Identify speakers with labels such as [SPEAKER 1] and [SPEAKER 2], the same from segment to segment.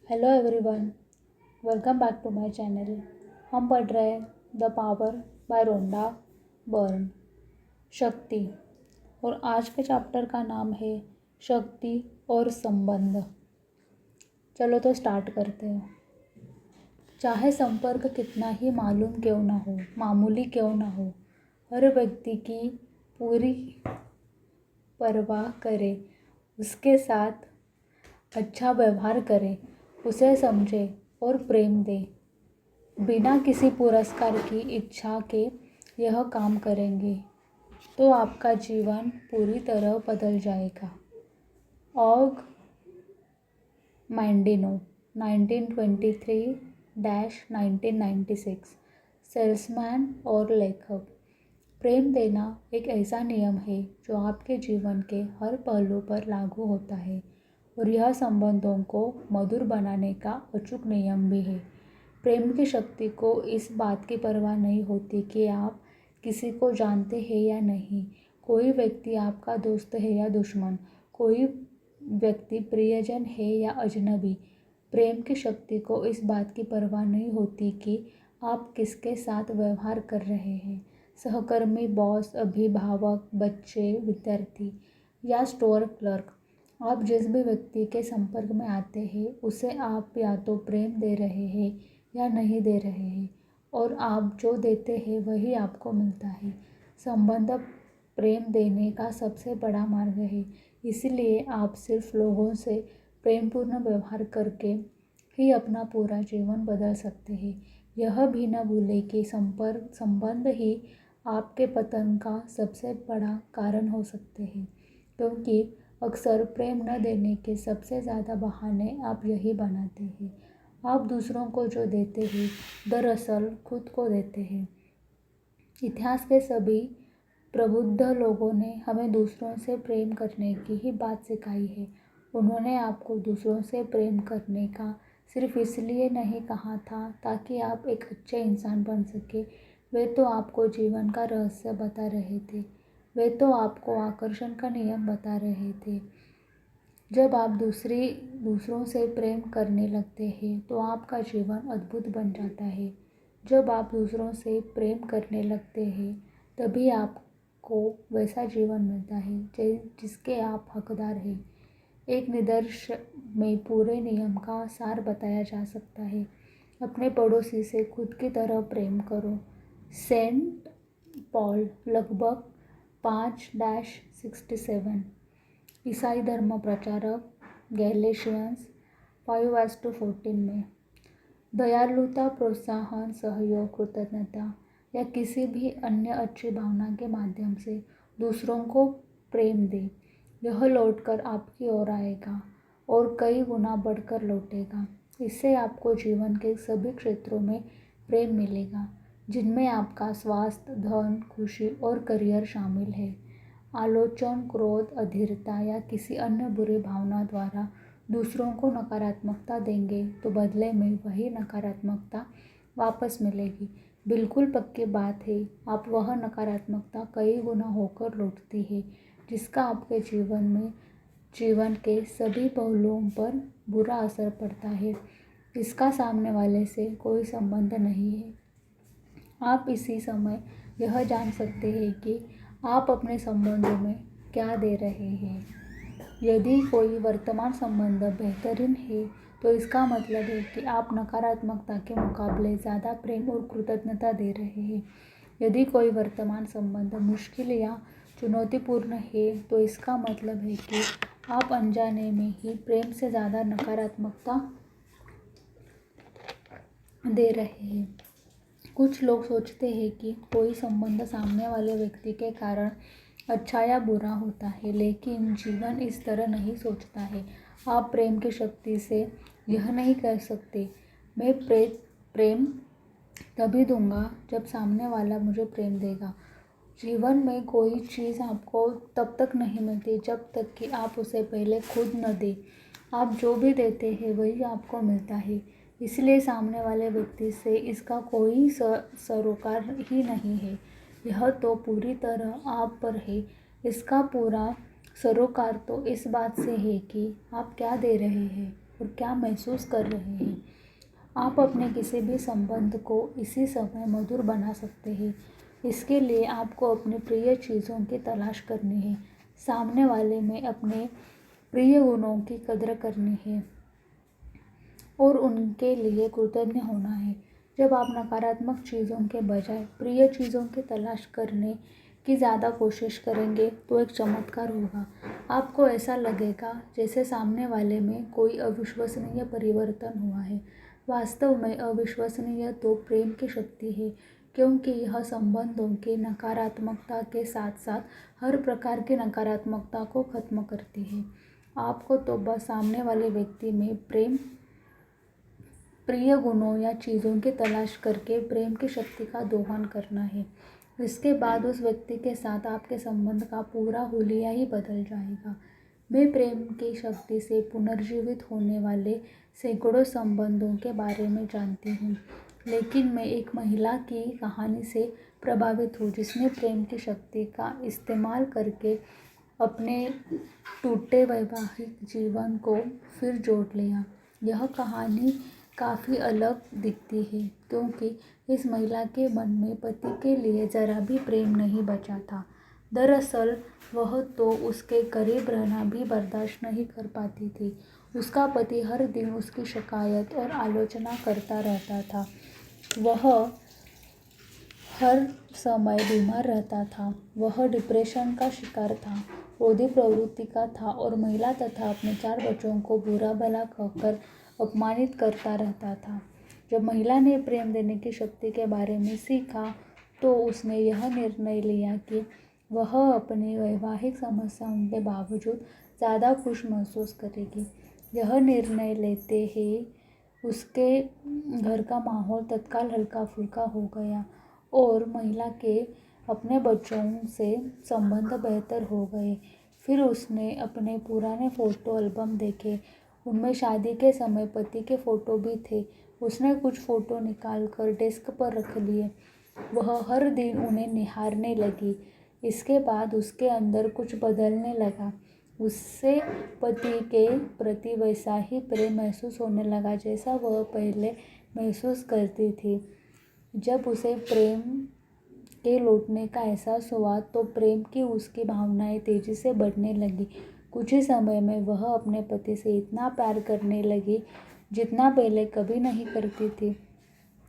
[SPEAKER 1] Hello everyone, welcome back to my channel. हम पढ़ रहे हैं the power by Rhonda Byrne, शक्ति। और आज के चैप्टर का नाम है शक्ति और संबंध। चलो तो स्टार्ट करते हैं। चाहे संपर्क कितना ही मालूम क्यों ना हो, मामूली क्यों ना हो, हर व्यक्ति की पूरी परवाह करे, उसके साथ अच्छा व्यवहार करे, उसे समझे और प्रेम दे। बिना किसी पुरस्कार की इच्छा के यह काम करेंगे तो आपका जीवन पूरी तरह बदल जाएगा। ऑग मैंडिनो 1923-1996, सेल्समैन और लेखक। प्रेम देना एक ऐसा नियम है जो आपके जीवन के हर पहलू पर लागू होता है और यह संबंधों को मधुर बनाने का अचूक नियम भी है। प्रेम की शक्ति को इस बात की परवाह नहीं होती कि आप किसी को जानते हैं या नहीं, कोई व्यक्ति आपका दोस्त है या दुश्मन, कोई व्यक्ति प्रियजन है या अजनबी। प्रेम की शक्ति को इस बात की परवाह नहीं होती कि आप किसके साथ व्यवहार कर रहे हैं, सहकर्मी, बॉस, अभिभावक, बच्चे, विद्यार्थी या स्टोर क्लर्क। आप जिस भी व्यक्ति के संपर्क में आते हैं उसे आप या तो प्रेम दे रहे हैं या नहीं दे रहे हैं, और आप जो देते हैं वही आपको मिलता है। संबंध प्रेम देने का सबसे बड़ा मार्ग है, इसलिए आप सिर्फ लोगों से प्रेमपूर्ण व्यवहार करके ही अपना पूरा जीवन बदल सकते हैं। यह भी न भूलें कि संबंध ही आपके पतन का सबसे बड़ा कारण हो सकते हैं, क्योंकि अक्सर प्रेम न देने के सबसे ज़्यादा बहाने आप यही बनाते हैं। आप दूसरों को जो देते हैं दरअसल खुद को देते हैं। इतिहास के सभी प्रबुद्ध लोगों ने हमें दूसरों से प्रेम करने की ही बात सिखाई है। उन्होंने आपको दूसरों से प्रेम करने का सिर्फ इसलिए नहीं कहा था ताकि आप एक अच्छे इंसान बन सके। वे तो आपको जीवन का रहस्य बता रहे थे, वे तो आपको आकर्षण का नियम बता रहे थे। जब आप दूसरों से प्रेम करने लगते हैं तो आपका जीवन अद्भुत बन जाता है। जब आप दूसरों से प्रेम करने लगते हैं तभी आपको वैसा जीवन मिलता है जिसके आप हकदार हैं। एक निदर्श में पूरे नियम का सार बताया जा सकता है। अपने पड़ोसी से खुद की तरह प्रेम करो। सेंट पॉल लगभग 5-67। ईसाई धर्म प्रचारक गैलेशियंस 5:14 में। दयालुता, प्रोत्साहन, सहयोग, कृतज्ञता या किसी भी अन्य अच्छी भावना के माध्यम से दूसरों को प्रेम दे। यह लौटकर आपकी ओर आएगा और कई गुना बढ़कर लौटेगा। इससे आपको जीवन के सभी क्षेत्रों में प्रेम मिलेगा, जिनमें आपका स्वास्थ्य, धन, खुशी और करियर शामिल है। आलोचन, क्रोध, अधीरता या किसी अन्य बुरी भावना द्वारा दूसरों को नकारात्मकता देंगे तो बदले में वही नकारात्मकता वापस मिलेगी। बिल्कुल पक्की बात है, आप वह नकारात्मकता कई गुना होकर लौटती है, जिसका आपके जीवन के सभी पहलुओं पर बुरा असर पड़ता है। इसका सामने वाले से कोई संबंध नहीं है। आप इसी समय यह जान सकते हैं कि आप अपने संबंधों में क्या दे रहे हैं। यदि कोई वर्तमान संबंध बेहतरीन है तो इसका मतलब है कि आप नकारात्मकता के मुकाबले ज़्यादा प्रेम और कृतज्ञता दे रहे हैं। यदि कोई वर्तमान संबंध मुश्किल या चुनौतीपूर्ण है तो इसका मतलब है कि आप अनजाने में ही प्रेम से ज़्यादा नकारात्मकता दे रहे हैं। कुछ लोग सोचते हैं कि कोई संबंध सामने वाले व्यक्ति के कारण अच्छा या बुरा होता है, लेकिन जीवन इस तरह नहीं सोचता है। आप प्रेम की शक्ति से यह नहीं कह सकते, मैं प्रेम तभी दूंगा जब सामने वाला मुझे प्रेम देगा। जीवन में कोई चीज़ आपको तब तक नहीं मिलती जब तक कि आप उसे पहले खुद न दें। आप जो भी देते हैं वही आपको मिलता है, इसलिए सामने वाले व्यक्ति से इसका कोई सरोकार ही नहीं है। यह तो पूरी तरह आप पर है। इसका पूरा सरोकार तो इस बात से है कि आप क्या दे रहे हैं। और क्या महसूस कर रहे हैं। आप अपने किसी भी संबंध को इसी समय मधुर बना सकते हैं। इसके लिए आपको अपनी प्रिय चीज़ों की तलाश करनी है, सामने वाले में अपने प्रिय गुणों की कदर करनी है और उनके लिए कृतज्ञ होना है। जब आप नकारात्मक चीज़ों के बजाय प्रिय चीज़ों की तलाश करने की ज़्यादा कोशिश करेंगे तो एक चमत्कार होगा। आपको ऐसा लगेगा जैसे सामने वाले में कोई अविश्वसनीय परिवर्तन हुआ है। वास्तव में अविश्वसनीय तो प्रेम की शक्ति है, क्योंकि यह संबंधों की नकारात्मकता के साथ साथ हर प्रकार की नकारात्मकता को खत्म करती है। आपको तो बस सामने वाले व्यक्ति में प्रिय गुणों या चीज़ों की तलाश करके प्रेम की शक्ति का दोहन करना है। इसके बाद उस व्यक्ति के साथ आपके संबंध का पूरा हुलिया ही बदल जाएगा। मैं प्रेम की शक्ति से पुनर्जीवित होने वाले सैकड़ों संबंधों के बारे में जानती हूँ, लेकिन मैं एक महिला की कहानी से प्रभावित हूँ जिसने प्रेम की शक्ति का इस्तेमाल करके अपने टूटे वैवाहिक जीवन को फिर जोड़ लिया। यह कहानी काफ़ी अलग दिखती है, क्योंकि इस महिला के मन में पति के लिए ज़रा भी प्रेम नहीं बचा था। दरअसल वह तो उसके करीब रहना भी बर्दाश्त नहीं कर पाती थी। उसका पति हर दिन उसकी शिकायत और आलोचना करता रहता था। वह हर समय बीमार रहता था। वह डिप्रेशन का शिकार था, क्रोधी प्रवृत्ति का था और महिला तथा अपने 4 बच्चों को बुरा भला कहकर अपमानित करता रहता था। जब महिला ने प्रेम देने की शक्ति के बारे में सीखा तो उसने यह निर्णय लिया कि वह अपनी वैवाहिक समस्याओं के बावजूद ज़्यादा खुश महसूस करेगी। यह निर्णय लेते ही उसके घर का माहौल तत्काल हल्का फुल्का हो गया और महिला के अपने बच्चों से संबंध बेहतर हो गए। फिर उसने अपने पुराने फ़ोटो एल्बम देखे। उनमें शादी के समय पति के फ़ोटो भी थे। उसने कुछ फ़ोटो निकाल कर डेस्क पर रख लिए। वह हर दिन उन्हें निहारने लगी। इसके बाद उसके अंदर कुछ बदलने लगा। उससे पति के प्रति वैसा ही प्रेम महसूस होने लगा जैसा वह पहले महसूस करती थी। जब उसे प्रेम के लौटने का एहसास हुआ तो प्रेम की उसकी भावनाएं तेजी से बढ़ने लगी। कुछ ही समय में वह अपने पति से इतना प्यार करने लगी जितना पहले कभी नहीं करती थी।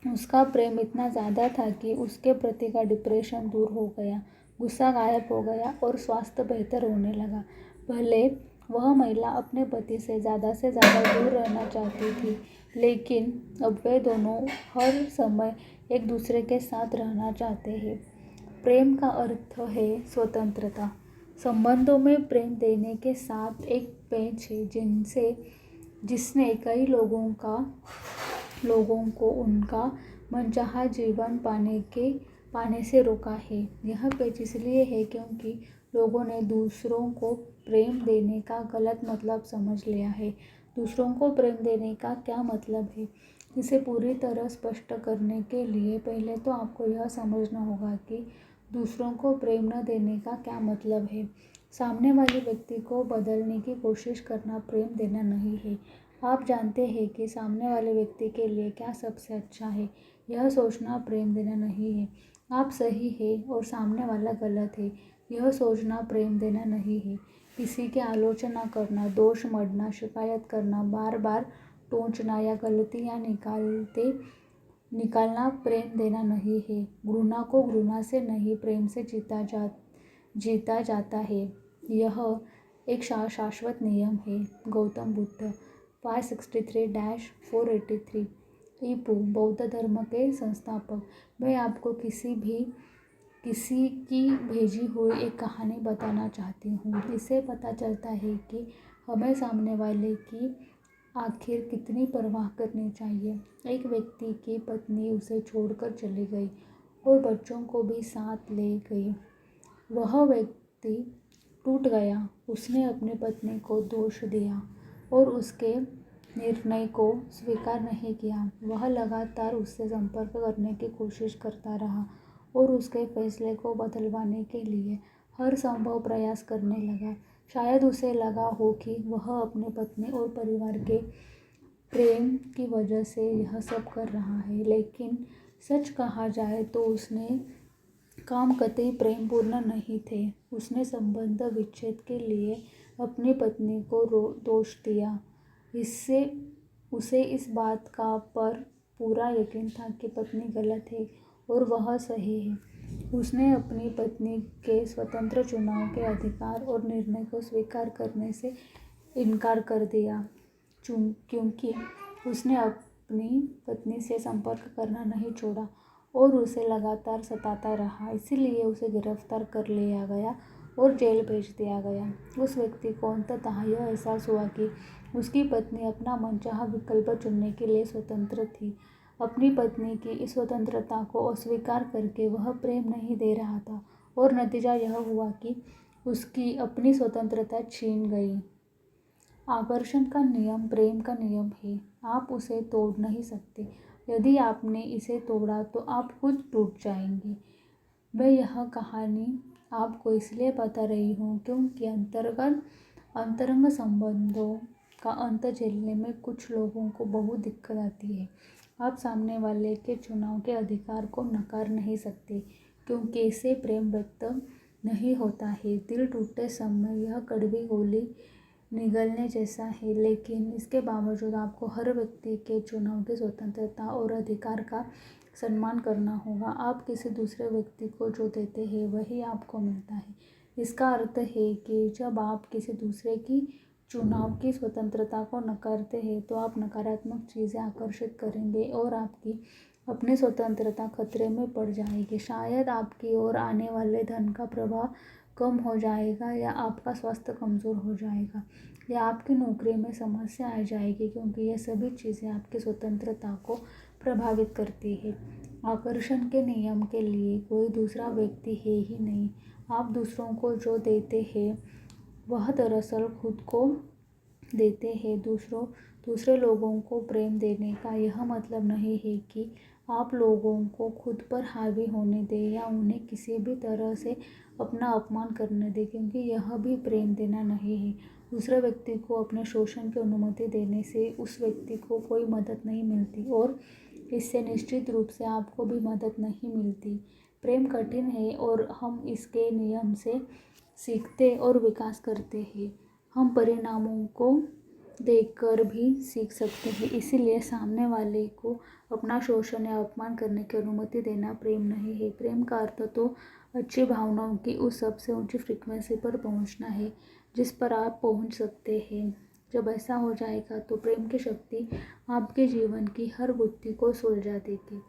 [SPEAKER 1] उसका प्रेम इतना ज़्यादा था कि उसके प्रति का डिप्रेशन दूर हो गया, गुस्सा गायब हो गया और स्वास्थ्य बेहतर होने लगा। पहले वह महिला अपने पति से ज़्यादा दूर रहना चाहती थी, लेकिन अब वे दोनों हर समय एक दूसरे के साथ रहना चाहते हैं। प्रेम का अर्थ है स्वतंत्रता। संबंधों में प्रेम देने के साथ एक पेंच है जिसने कई लोगों को उनका मनचाहा जीवन पाने से रोका है। यह पेच इसलिए है क्योंकि लोगों ने दूसरों को प्रेम देने का गलत मतलब समझ लिया है। दूसरों को प्रेम देने का क्या मतलब है, इसे पूरी तरह स्पष्ट करने के लिए पहले तो आपको यह समझना होगा कि दूसरों को प्रेम न देने का क्या मतलब है। सामने वाले व्यक्ति को बदलने की कोशिश करना प्रेम देना नहीं है। आप जानते हैं कि सामने वाले व्यक्ति के लिए क्या सबसे अच्छा है, यह सोचना प्रेम देना नहीं है। आप सही है और सामने वाला गलत है, यह सोचना प्रेम देना नहीं है। किसी की आलोचना करना, दोष मढ़ना, शिकायत करना, बार बार टोंचना या गलतियाँ निकालना प्रेम देना नहीं है। घृणा को घृणा से नहीं, प्रेम से जीता जाता है। यह एक शाश्वत नियम है। गौतम बुद्ध 563-483 ईपू बौद्ध धर्म के संस्थापक। मैं आपको किसी की भेजी हुई एक कहानी बताना चाहती हूँ। इससे पता चलता है कि हमें सामने वाले की आखिर कितनी परवाह करनी चाहिए। एक व्यक्ति की पत्नी उसे छोड़कर चली गई और बच्चों को भी साथ ले गई। वह व्यक्ति टूट गया। उसने अपनी पत्नी को दोष दिया और उसके निर्णय को स्वीकार नहीं किया। वह लगातार उससे संपर्क करने की कोशिश करता रहा और उसके फैसले को बदलवाने के लिए हर संभव प्रयास करने लगा। शायद उसे लगा हो कि वह अपनी पत्नी और परिवार के प्रेम की वजह से यह सब कर रहा है, लेकिन सच कहा जाए तो उसने काम कतई प्रेमपूर्ण नहीं थे। उसने संबंध विच्छेद के लिए अपनी पत्नी को दोष दिया। इससे उसे इस बात का पर पूरा यकीन था कि पत्नी गलत है और वह सही है। उसने अपनी पत्नी के स्वतंत्र चुनाव के अधिकार और निर्णय को स्वीकार करने से इनकार कर दिया, क्योंकि उसने अपनी पत्नी से संपर्क करना नहीं छोड़ा और उसे लगातार सताता रहा। इसीलिए उसे गिरफ्तार कर लिया गया और जेल भेज दिया गया। उस व्यक्ति को अंततः यह एहसास हुआ कि उसकी पत्नी अपना मनचाहा विकल्प चुनने के लिए स्वतंत्र थी। अपनी पत्नी की इस स्वतंत्रता को अस्वीकार करके वह प्रेम नहीं दे रहा था और नतीजा यह हुआ कि उसकी अपनी स्वतंत्रता छीन गई। आकर्षण का नियम प्रेम का नियम है। आप उसे तोड़ नहीं सकते। यदि आपने इसे तोड़ा तो आप खुद टूट जाएंगे। मैं यह कहानी आपको इसलिए बता रही हूँ क्योंकि अंतरंग संबंधों का अंत झेलने में कुछ लोगों को बहुत दिक्कत आती है। आप सामने वाले के चुनाव के अधिकार को नकार नहीं सकते, क्योंकि इससे प्रेम व्यक्त नहीं होता है। दिल टूटते समय यह कड़वी गोली निगलने जैसा है, लेकिन इसके बावजूद आपको हर व्यक्ति के चुनाव की स्वतंत्रता और अधिकार का सम्मान करना होगा। आप किसी दूसरे व्यक्ति को जो देते हैं वही आपको मिलता है। इसका अर्थ है कि जब आप किसी दूसरे की चुनाव की स्वतंत्रता को नकारते हैं तो आप नकारात्मक चीज़ें आकर्षित करेंगे और आपकी अपनी स्वतंत्रता खतरे में पड़ जाएगी। शायद आपकी ओर आने वाले धन का प्रवाह कम हो जाएगा, या आपका स्वास्थ्य कमज़ोर हो जाएगा, या आपकी नौकरी में समस्या आ जाएगी, क्योंकि यह सभी चीज़ें आपकी स्वतंत्रता को प्रभावित करती है। आकर्षण के नियम के लिए कोई दूसरा व्यक्ति है ही नहीं। आप दूसरों को जो देते हैं वह दरअसल खुद को देते हैं। दूसरे लोगों को प्रेम देने का यह मतलब नहीं है कि आप लोगों को खुद पर हावी होने दें या उन्हें किसी भी तरह से अपना अपमान करने दें, क्योंकि यह भी प्रेम देना नहीं है। दूसरे व्यक्ति को अपने शोषण की अनुमति देने से उस व्यक्ति को कोई मदद नहीं मिलती और इससे निश्चित रूप से आपको भी मदद नहीं मिलती। प्रेम कठिन है और हम इसके नियम से सीखते और विकास करते हैं। हम परिणामों को देखकर भी सीख सकते हैं। इसीलिए सामने वाले को अपना शोषण या अपमान करने की अनुमति देना प्रेम नहीं है। प्रेम का अर्थ तो अच्छी भावनाओं की उस सबसे ऊंची फ्रीक्वेंसी पर पहुंचना है जिस पर आप पहुंच सकते हैं। जब ऐसा हो जाएगा तो प्रेम की शक्ति आपके जीवन की हर गुत्थी को सुलझा देगी।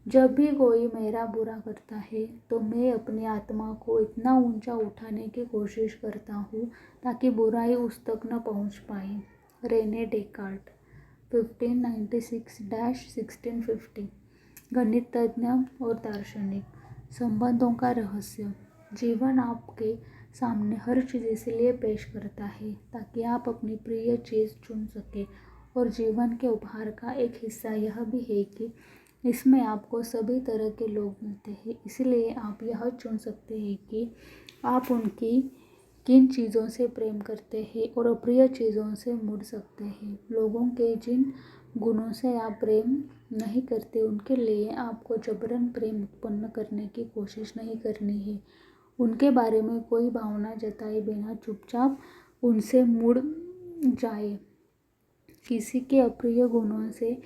[SPEAKER 1] जब भी कोई मेरा बुरा करता है तो मैं अपनी आत्मा को इतना ऊंचा उठाने की कोशिश करता हूँ ताकि बुराई उस तक न पहुँच पाए। Rene Descartes 1596-1650। गणितज्ञ और दार्शनिक। संबंधों का रहस्य। जीवन आपके सामने हर चीज़ इसलिए पेश करता है ताकि आप अपनी प्रिय चीज़ चुन सकें, और जीवन के उपहार का एक हिस्सा यह भी है कि इसमें आपको सभी तरह के लोग मिलते हैं। इसलिए आप यह चुन सकते हैं कि आप उनकी किन चीज़ों से प्रेम करते हैं और अप्रिय चीज़ों से मुड़ सकते हैं। लोगों के जिन गुणों से आप प्रेम नहीं करते उनके लिए आपको जबरन प्रेम उत्पन्न करने की कोशिश नहीं करनी है। उनके बारे में कोई भावना जताए बिना चुपचाप उनसे मुड़ जाए। किसी के अप्रिय गुणों से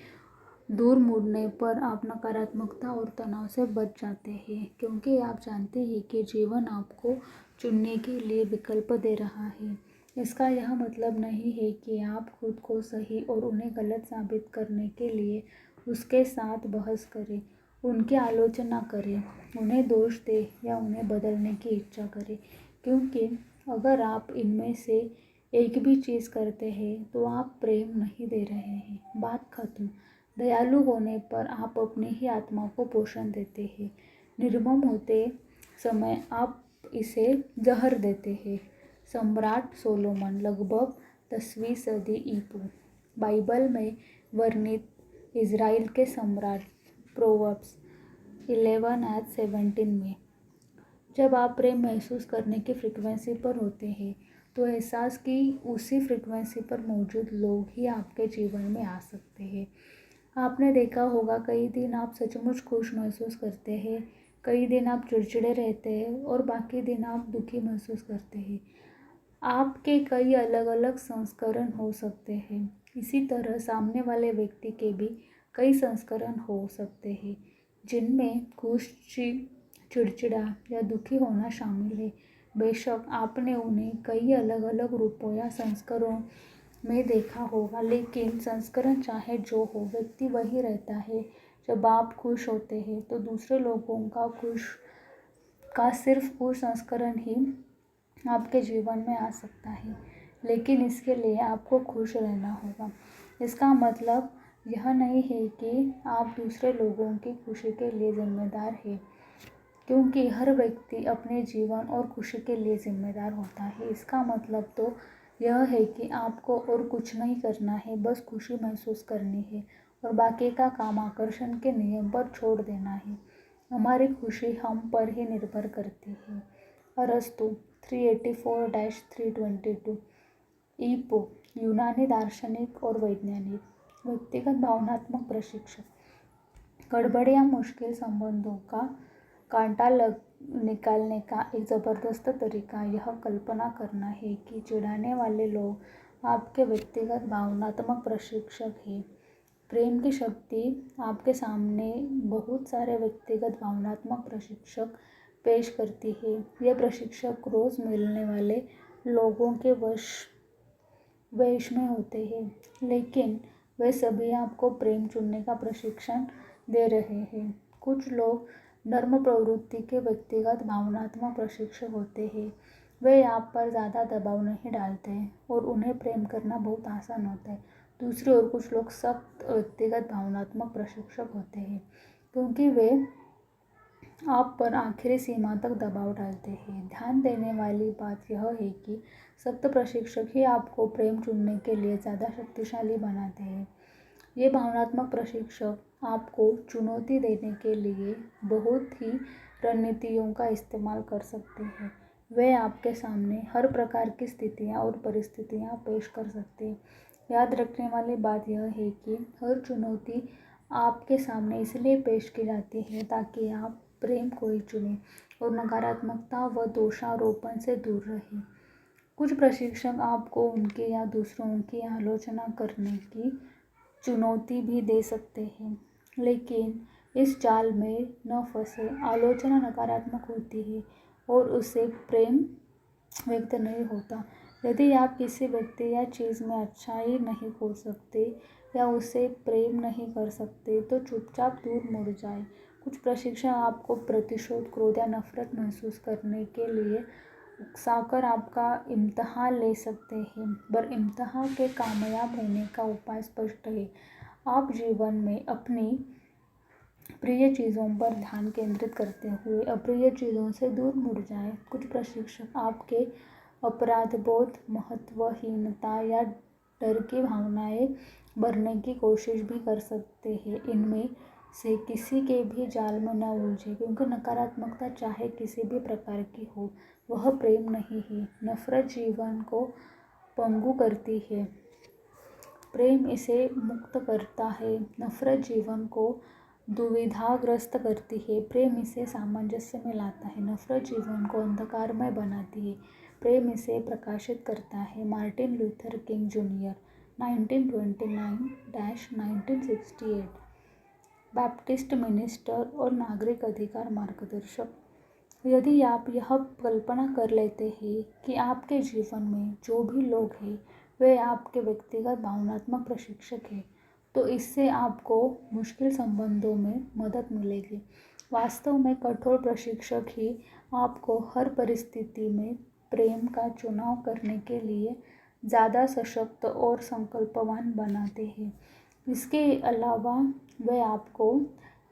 [SPEAKER 1] दूर मुड़ने पर आप नकारात्मकता और तनाव से बच जाते हैं, क्योंकि आप जानते हैं कि जीवन आपको चुनने के लिए विकल्प दे रहा है। इसका यह मतलब नहीं है कि आप खुद को सही और उन्हें गलत साबित करने के लिए उसके साथ बहस करें, उनकी आलोचना करें, उन्हें दोष दें या उन्हें बदलने की इच्छा करें, क्योंकि अगर आप इनमें से एक भी चीज़ करते हैं तो आप प्रेम नहीं दे रहे हैं। बात खत्म। दयालु होने पर आप अपनी ही आत्मा को पोषण देते हैं। निर्मम होते समय आप इसे जहर देते हैं। सम्राट सोलोमन, लगभग 10वीं सदी ईपू। बाइबल में वर्णित इज़राइल के सम्राट। प्रोवर्ब्स 11:17 में। जब आप प्रेम महसूस करने की फ्रीक्वेंसी पर होते हैं तो एहसास की उसी फ्रिक्वेंसी पर मौजूद लोग ही आपके जीवन में आ सकते हैं। आपने देखा होगा कई दिन आप सचमुच खुश महसूस करते हैं, कई दिन आप चिड़चिड़े रहते हैं और बाकी दिन आप दुखी महसूस करते हैं। आपके कई अलग अलग संस्करण हो सकते हैं। इसी तरह सामने वाले व्यक्ति के भी कई संस्करण हो सकते हैं, जिनमें खुश, चिड़चिड़ा या दुखी होना शामिल है। बेशक आपने उन्हें कई अलग अलग रूपों या संस्करणों में देखा होगा, लेकिन संस्करण चाहे जो हो, व्यक्ति वही रहता है। जब आप खुश होते हैं तो दूसरे लोगों का सिर्फ खुश संस्करण ही आपके जीवन में आ सकता है, लेकिन इसके लिए आपको खुश रहना होगा। इसका मतलब यह नहीं है कि आप दूसरे लोगों की खुशी के लिए जिम्मेदार हैं, क्योंकि हर व्यक्ति अपने जीवन और खुशी के लिए जिम्मेदार होता है। इसका मतलब तो यह है कि आपको और कुछ नहीं करना है, बस खुशी महसूस करनी है और बाकी का काम आकर्षण के नियम पर छोड़ देना है। हमारी खुशी हम पर ही निर्भर करती है। अरस्तु 384-322 ईपो, यूनानी दार्शनिक और वैज्ञानिक, व्यक्तिगत भावनात्मक प्रशिक्षक। गड़बड़ या मुश्किल संबंधों का कांटा निकालने का एक ज़बरदस्त तरीका यह कल्पना करना है कि चिढ़ाने वाले लोग आपके व्यक्तिगत भावनात्मक प्रशिक्षक हैं। प्रेम की शक्ति आपके सामने बहुत सारे व्यक्तिगत भावनात्मक प्रशिक्षक पेश करती है। ये प्रशिक्षक रोज़ मिलने वाले लोगों के वश में होते हैं, लेकिन वे सभी आपको प्रेम चुनने का प्रशिक्षण दे रहे हैं। कुछ लोग नर्म प्रवृत्ति के व्यक्तिगत भावनात्मक प्रशिक्षक होते हैं। वे आप पर ज़्यादा दबाव नहीं डालते हैं और उन्हें प्रेम करना बहुत आसान होता है। दूसरी ओर कुछ लोग सख्त व्यक्तिगत भावनात्मक प्रशिक्षक होते हैं, क्योंकि वे आप पर आखिरी सीमा तक दबाव डालते हैं। ध्यान देने वाली बात यह है कि सख्त प्रशिक्षक ही आपको प्रेम चुनने के लिए ज़्यादा शक्तिशाली बनाते हैं। ये भावनात्मक प्रशिक्षक आपको चुनौती देने के लिए बहुत ही रणनीतियों का इस्तेमाल कर सकते हैं। वे आपके सामने हर प्रकार की स्थितियाँ और परिस्थितियाँ पेश कर सकते हैं। याद रखने वाली बात यह है कि हर चुनौती आपके सामने इसलिए पेश की जाती है ताकि आप प्रेम को ही चुनें और नकारात्मकता व दोषारोपण से दूर रहें। कुछ प्रशिक्षक आपको उनके या दूसरों की आलोचना करने की चुनौती भी दे सकते हैं, लेकिन इस जाल में न फंसे। आलोचना नकारात्मक होती है और उससे प्रेम व्यक्त नहीं होता। यदि आप किसी व्यक्ति या चीज़ में अच्छाई नहीं खोज सकते या उसे प्रेम नहीं कर सकते तो चुपचाप दूर मुड़ जाए। कुछ प्रशिक्षक आपको प्रतिशोध, क्रोध या नफरत महसूस करने के लिए उकसाकर आपका इम्तिहान ले सकते हैं, पर इम्तिहान के कामयाब होने का उपाय स्पष्ट है। आप जीवन में अपनी प्रिय चीज़ों पर ध्यान केंद्रित करते हुए अप्रिय चीज़ों से दूर मुड़ जाएं। कुछ प्रशिक्षक आपके अपराधबोध, महत्वहीनता या डर की भावनाएं भरने की कोशिश भी कर सकते हैं। इनमें से किसी के भी जाल में न उलझे, क्योंकि नकारात्मकता चाहे किसी भी प्रकार की हो, वह प्रेम नहीं है। नफरत जीवन को पंगु करती है, प्रेम इसे मुक्त करता है। नफरत जीवन को दुविधाग्रस्त करती है, प्रेम इसे सामंजस्य में लाता है। नफरत जीवन को अंधकारमय बनाती है, प्रेम इसे प्रकाशित करता है। Martin Luther King Junior 1929-1968, Baptist minister और नागरिक अधिकार मार्गदर्शक। यदि आप यह कल्पना कर लेते हैं कि आपके जीवन में जो भी लोग हैं वे आपके व्यक्तिगत भावनात्मक प्रशिक्षक हैं, तो इससे आपको मुश्किल संबंधों में मदद मिलेगी। वास्तव में कठोर प्रशिक्षक ही आपको हर परिस्थिति में प्रेम का चुनाव करने के लिए ज़्यादा सशक्त और संकल्पवान बनाते हैं। इसके अलावा वे आपको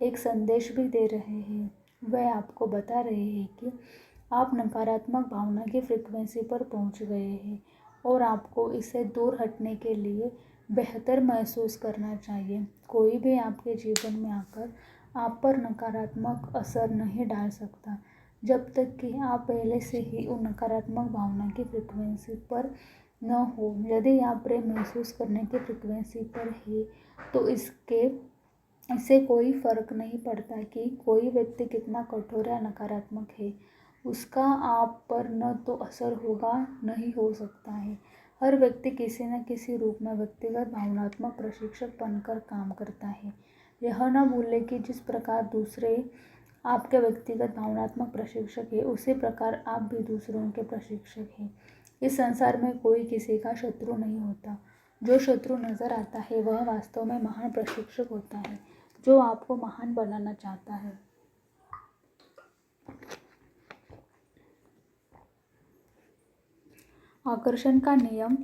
[SPEAKER 1] एक संदेश भी दे रहे हैं। वे आपको बता रहे हैं कि आप नकारात्मक भावना की फ्रीक्वेंसी पर पहुंच गए हैं और आपको इससे दूर हटने के लिए बेहतर महसूस करना चाहिए। कोई भी आपके जीवन में आकर आप पर नकारात्मक असर नहीं डाल सकता। जब तक कि आप पहले से ही उन नकारात्मक भावना की फ्रिक्वेंसी पर न हो। यदि आप प्रेम महसूस करने की फ्रिक्वेंसी पर है तो इससे कोई फर्क नहीं पड़ता कि कोई व्यक्ति कितना कठोर या नकारात्मक है, उसका आप पर न तो असर होगा न ही हो सकता है। हर व्यक्ति किसी न किसी रूप में व्यक्तिगत भावनात्मक प्रशिक्षक बनकर काम करता है। यह न भूलें कि जिस प्रकार दूसरे आपके व्यक्तिगत भावनात्मक प्रशिक्षक है, उसी प्रकार आप भी दूसरों के प्रशिक्षक हैं। इस संसार में कोई किसी का शत्रु नहीं होता। जो शत्रु नजर आता है वह वास्तव में महान प्रशिक्षक होता है, जो आपको महान बनाना चाहता है। आकर्षण का नियम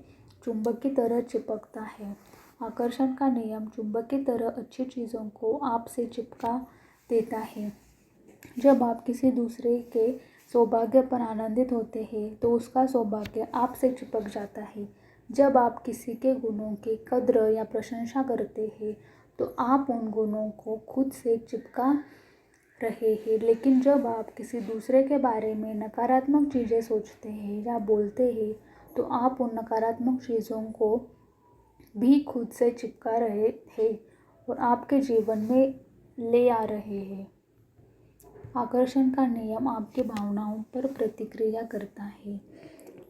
[SPEAKER 1] चुंबक की तरह चिपकता है। आकर्षण का नियम चुंबक की तरह अच्छी चीज़ों को आपसे चिपका देता है। जब आप किसी दूसरे के सौभाग्य पर आनंदित होते हैं तो उसका सौभाग्य आपसे चिपक जाता है। जब आप किसी के गुणों की कद्र या प्रशंसा करते हैं तो आप उन गुणों को खुद से चिपका रहे हैं। लेकिन जब आप किसी दूसरे के बारे में नकारात्मक चीज़ें सोचते हैं या बोलते हैं तो आप उन नकारात्मक चीज़ों को भी खुद से चिपका रहे हैं और आपके जीवन में ले आ रहे हैं। आकर्षण का नियम आपकी भावनाओं पर प्रतिक्रिया करता है।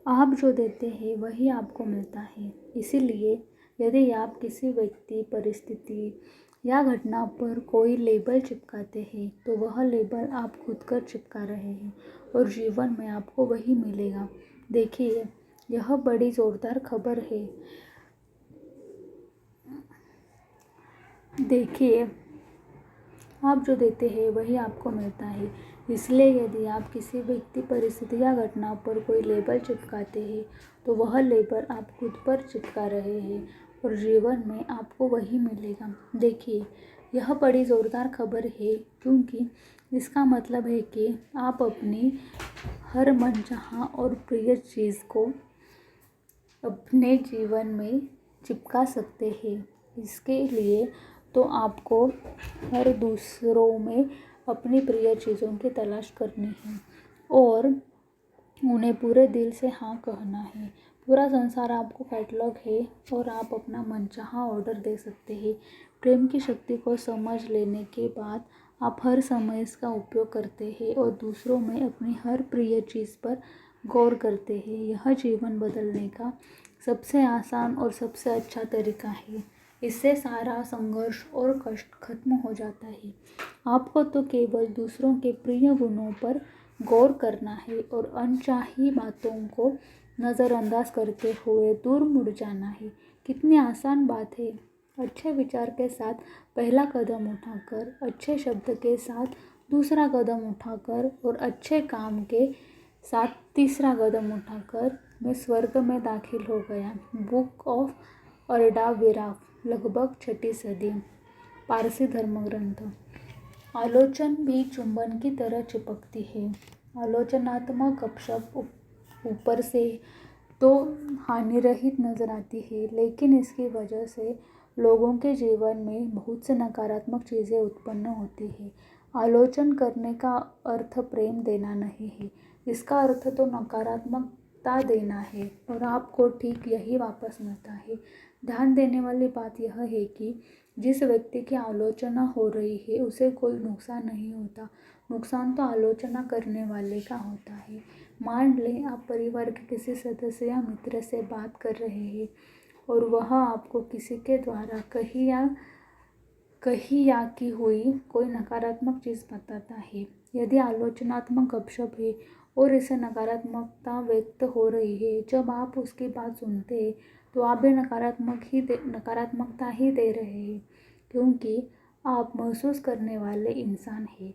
[SPEAKER 1] आप जो देते हैं वही आपको मिलता है। इसीलिए यदि आप किसी व्यक्ति, परिस्थिति या घटना पर कोई लेबल चिपकाते हैं तो वह लेबल आप खुद कर चिपका रहे हैं और जीवन में आपको वही मिलेगा। देखिए, यह बड़ी जोरदार खबर है। देखिए, आप जो देते हैं वही आपको मिलता है। इसलिए यदि आप किसी व्यक्ति, परिस्थिति या घटना पर कोई लेबल चिपकाते हैं तो वह लेबल आप खुद पर चिपका रहे हैं और जीवन में आपको वही मिलेगा। देखिए, यह बड़ी ज़ोरदार खबर है क्योंकि इसका मतलब है कि आप अपनी हर मनचाहा और प्रिय चीज़ को अपने जीवन में चिपका सकते हैं। इसके लिए तो आपको हर दूसरों में अपनी प्रिय चीज़ों की तलाश करनी है और उन्हें पूरे दिल से हाँ कहना है। पूरा संसार आपको कैटलॉग है और आप अपना मनचाहा ऑर्डर दे सकते हैं। प्रेम की शक्ति को समझ लेने के बाद आप हर समय इसका उपयोग करते हैं और दूसरों में अपनी हर प्रिय चीज़ पर गौर करते हैं। यह जीवन बदलने का सबसे आसान और सबसे अच्छा तरीका है। इससे सारा संघर्ष और कष्ट खत्म हो जाता है। आपको तो केवल दूसरों के प्रिय गुणों पर गौर करना है और अनचाही बातों को नज़रअंदाज करते हुए दूर मुड़ जाना है। कितनी आसान बात है। अच्छे विचार के साथ पहला कदम उठाकर, अच्छे शब्द के साथ दूसरा कदम उठाकर और अच्छे काम के साथ तीसरा कदम उठाकर मैं स्वर्ग में दाखिल हो गया। बुक ऑफ अर्डा विराफ, लगभग 6ठी सदी, पारसी धर्मग्रंथ। आलोचन भी चुंबन की तरह चिपकती है। आलोचनात्मक गपशप ऊपर से तो हानिरहित नजर आती है, लेकिन इसकी वजह से लोगों के जीवन में बहुत से नकारात्मक चीज़ें उत्पन्न होती है। आलोचन करने का अर्थ प्रेम देना नहीं है, इसका अर्थ तो नकारात्मकता देना है और आपको ठीक यही वापस मिलता है। ध्यान देने वाली बात यह है कि जिस व्यक्ति की आलोचना हो रही है उसे कोई नुकसान नहीं होता, नुकसान तो आलोचना करने वाले का होता है। मान लें आप परिवार के किसी सदस्य या मित्र से बात कर रहे हैं और वह आपको किसी के द्वारा कही या की हुई कोई नकारात्मक चीज़ बताता है। यदि आलोचनात्मक गपशप है और इसे नकारात्मकता व्यक्त हो रही है, जब आप उसकी बात सुनते हैं तो आप भी नकारात्मकता ही दे रहे हैं, क्योंकि आप महसूस करने वाले इंसान हैं।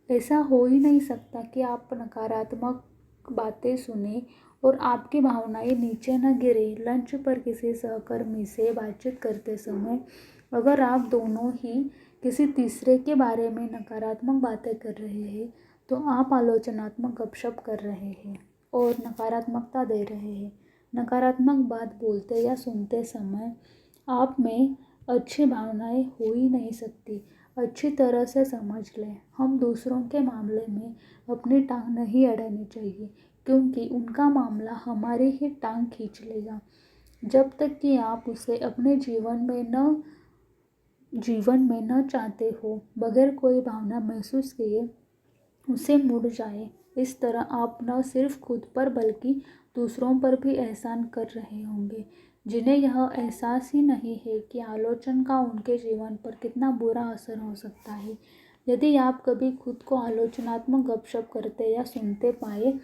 [SPEAKER 1] ऐसा हो ही नहीं सकता कि आप नकारात्मक बातें सुने और आपकी भावनाएं नीचे न गिरे। लंच पर किसी सहकर्मी से बातचीत करते समय अगर आप दोनों ही किसी तीसरे के बारे में नकारात्मक बातें कर रहे हैं तो आप आलोचनात्मक गपशप कर रहे हैं और नकारात्मकता दे रहे हैं। नकारात्मक बात बोलते या सुनते समय आप में अच्छी भावनाएं हो ही नहीं सकती। अच्छी तरह से समझ लें। हम दूसरों के मामले में अपनी टांग नहीं अड़ानी चाहिए, क्योंकि उनका मामला हमारी ही टांग खींच लेगा। जब तक कि आप उसे अपने जीवन में न चाहते हो, बगैर कोई भावना महसूस किए उसे मुड़ जाए। इस तरह आप न सिर्फ खुद पर बल्कि दूसरों पर भी एहसान कर रहे होंगे, जिन्हें यह एहसास ही नहीं है कि आलोचना का उनके जीवन पर कितना बुरा असर हो सकता है। यदि आप कभी खुद को आलोचनात्मक गपशप करते या सुनते पाए,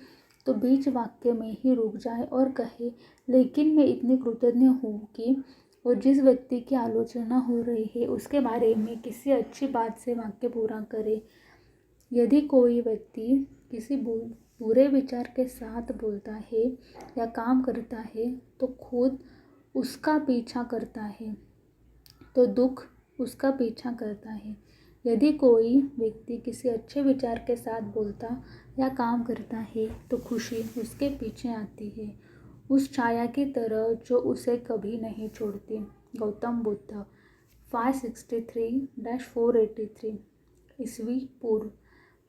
[SPEAKER 1] तो बीच वाक्य में ही रुक जाए और कहे, लेकिन मैं इतनी कृतज्ञ हूँ कि वो जिस व्यक्ति की आलोचना हो रही है उसके बारे में किसी अच्छी बात से वाक्य पूरा करे। यदि कोई व्यक्ति किसी बुरे विचार के साथ बोलता है या काम करता है तो खुद उसका पीछा करता है, तो दुख उसका पीछा करता है। यदि कोई व्यक्ति किसी अच्छे विचार के साथ बोलता या काम करता है तो खुशी उसके पीछे आती है, उस छाया की तरह जो उसे कभी नहीं छोड़ती। गौतम बुद्ध 563-483 ईस्वी पूर्व,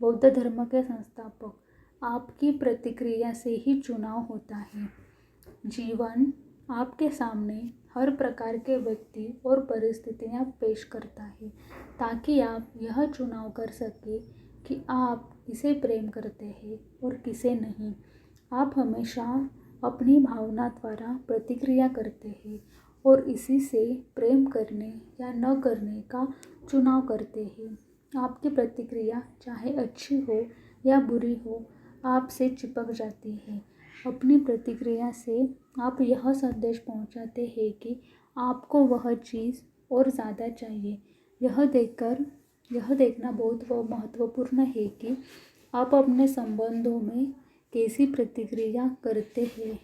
[SPEAKER 1] बौद्ध धर्म के संस्थापक। आपकी प्रतिक्रिया से ही चुनाव होता है। जीवन आपके सामने हर प्रकार के व्यक्ति और परिस्थितियां पेश करता है, ताकि आप यह चुनाव कर सके कि आप किसे प्रेम करते हैं और किसे नहीं। आप हमेशा अपनी भावना द्वारा प्रतिक्रिया करते हैं और इसी से प्रेम करने या न करने का चुनाव करते हैं। आपकी प्रतिक्रिया चाहे अच्छी हो या बुरी हो, आपसे चिपक जाती है। अपनी प्रतिक्रिया से आप यह संदेश पहुंचाते हैं कि आपको वह चीज़ और ज़्यादा चाहिए। यह देखना बहुत महत्वपूर्ण है कि आप अपने संबंधों में कैसी प्रतिक्रिया करते हैं,